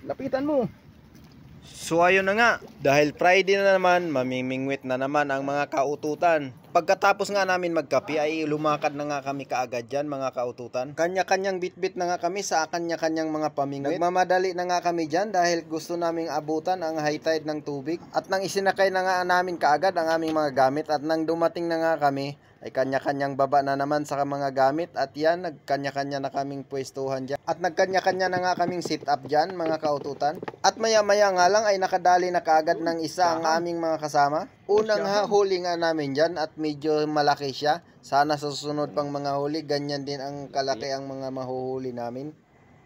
Lapitan mo. So ayun na nga, dahil Friday na naman, mamimingwit na naman ang mga kaututan. Pagkatapos nga namin magkape ay lumakad na nga kami kaagad dyan mga kaututan. Kanya-kanyang bitbit na nga kami sa kanya-kanyang mga pamingwit. Nagmamadali na nga kami dyan dahil gusto naming abutan ang high tide ng tubig. At nang isinakay na nga namin kaagad ang aming mga gamit at nang dumating na nga kami, ay kanya-kanyang baba na naman sa mga gamit at yan, nagkanya-kanya na kaming pwestuhan dyan. At nagkanya-kanya na nga kaming sit up dyan mga kaututan. At maya-maya nga lang ay nakadali na kaagad ng isa ang aming mga kasama. Unang huli nga namin dyan at medyo malaki siya. Sana sa susunod pang mga huli, ganyan din ang kalaki ang mga mahuhuli namin.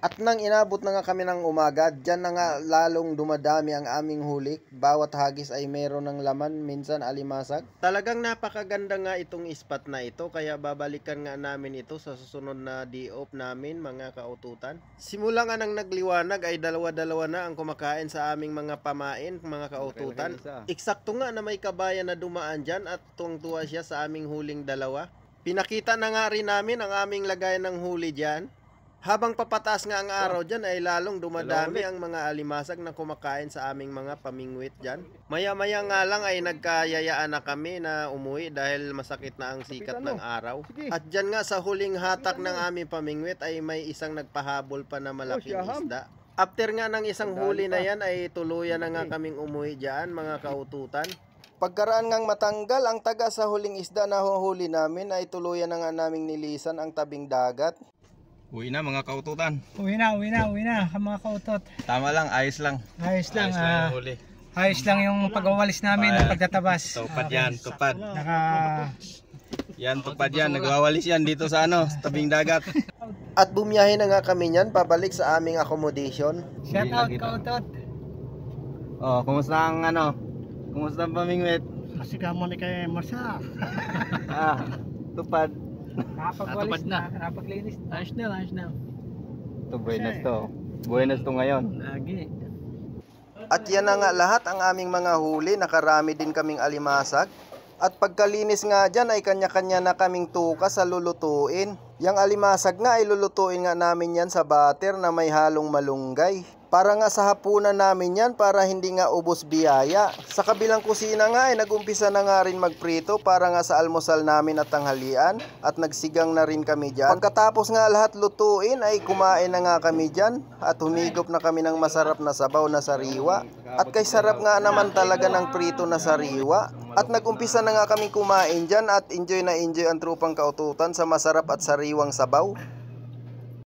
At nang inabot na nga kami ng umaga, dyan na nga lalong dumadami ang aming huli. Bawat hagis ay meron ng laman, minsan alimasag. Talagang napakaganda nga itong spot na ito, kaya babalikan nga namin ito sa susunod na day-off namin mga kaututan. Simula nga nang nagliwanag ay dalawa-dalawa na ang kumakain sa aming mga pamain mga kaututan. Eksakto nga na may kabayan na dumaan dyan at tuwang-tuwa siya sa aming huling dalawa. Pinakita na nga rin namin ang aming lagayan ng huli dyan. Habang papataas nga ang araw dyan ay lalong dumadami ang mga alimasag na kumakain sa aming mga pamingwit dyan. Maya-maya nga lang ay nagkayayaan na kami na umuwi dahil masakit na ang sikat ng araw. At dyan nga sa huling hatak ng aming pamingwit ay may isang nagpahabol pa na malaking isda. After nga ng isang huli na yan ay tuluyan na nga kaming umuwi dyan mga kaututan. Pagkaraan ngang matanggal ang taga sa huling isda na huli namin ay tuluyan na nga naming nilisan ang tabing dagat. Uwi na mga kaututan. Uwi na mga kautot. Tama lang, ayos lang. Ayos lang yung huli. Ayos lang yung pag-awalis namin ng pagtatabas. Tupad yan, tupad. Yan, tupad yan. Nagwawalis yan dito sa sa tabing dagat. At bumiyahe na nga kami niyan pabalik sa aming accommodation. Shout out kautot. Oh, kumusta ang Kumusta ang pamingwit? Kasi ka mo ni kay Marsa. Tupad. Nakapagwalis na, nakapaglinis. Ayos na. Ito, buenas to. Buenas to ngayon. Lagi. At yan na nga lahat ang aming mga huli. Nakarami din kaming alimasag. At pagkalinis nga dyan ay kanya-kanya na kaming tuka sa lulutuin. Yang alimasag nga ay lulutuin nga namin yan sa batter na may halong malunggay. Para nga sa hapunan namin yan para hindi nga ubos biyaya. Sa kabilang kusina nga ay nagumpisa na nga rin magprito para nga sa almusal namin at tanghalian. At nagsigang na rin kami dyan. Pagkatapos nga lahat lutuin ay kumain na nga kami dyan. At humigop na kami ng masarap na sabaw na sariwa. At kay sarap nga naman talaga ng prito na sariwa. At nagumpisa na nga kami kumain dyan at enjoy na enjoy ang trupang kaututan sa masarap at sariwang sabaw.